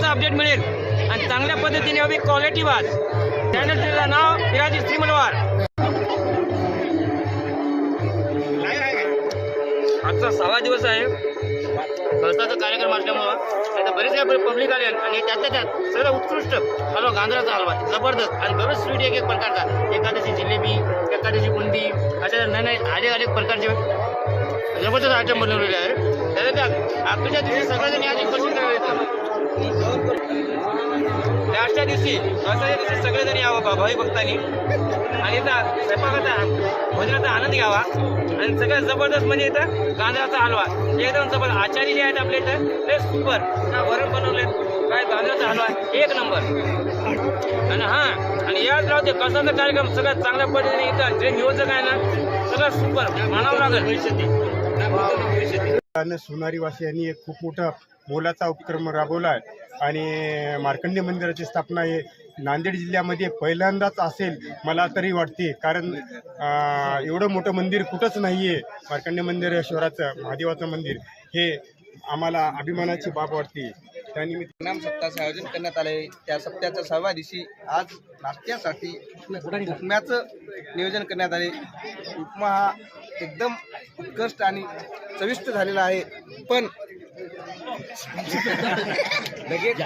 महत्त्वाचा अपडेट मिळेल आणि चांगल्या पद्धतीने हवी क्वालिटी वाज चॅनलचं नाव पिराजी श्रीमलवार. आजचा 6वा दिवस आहे. बसाचा कार्यक्रम असल्यामुळं आता बरेच काही पब्लिक आले आणि त्यातल्या त्यात सगळं उत्कृष्ट हलवा गांजराचा हलवा जबरदस्त आणि बरेच स्वीट एक प्रकारचा एखाद्याची जिलेबी एखाद्याची बुंदी अशा नाही अनेक प्रकारचे जबरदस्त आयटम बनवलेले आहे. त्याच्या त्यात आजच्या दिवशी सगळ्यांनी आधी पसंत करायचं. लास्टच्या दिवशी बसाच्या दिवशी सगळेजण यावं भावी भक्तांनी आणि इथं स्वयंपाकाचा भोजनाचा आनंद घ्यावा आणि सगळ्यात जबरदस्त म्हणजे इथं गांजराचा हलवा एकदम जबरदस्त. आचारी जे आहेत आपल्या इथं ते सुपर वरण बनवले काय गांजराचा हलवा एक नंबर. आणि हां आणि याच राहते कसाचा कार्यक्रम सगळ्यात चांगल्या पद्धतीने इथं जे नियोजक आहे ना सगळं सुपर म्हणावं लागेल. सोनारीवासी यांनी एक खूप मोठा मोलाचा उपक्रम राबवला आहे आणि मार्कंडे मंदिराची स्थापना हे नांदेड जिल्ह्यामध्ये पहिल्यांदाच असेल मला तरी वाटते. कारण एवढं मोठं मंदिर कुठंच नाही आहे. मार्कंडे मंदिर शहराचं महादेवाचं मंदिर हे आम्हाला अभिमानाची बाब वाटते. त्यानिमित्त नाम सप्ताहाचे आयोजन करण्यात आले. त्या सप्त्याच्या 6व्या दिवशी आज नाश्त्यासाठी उपम्याचं नियोजन करण्यात आले. उपमा हा एकदम उत्कृष्ट आणि चविष्ट झालेला आहे. पण लगेच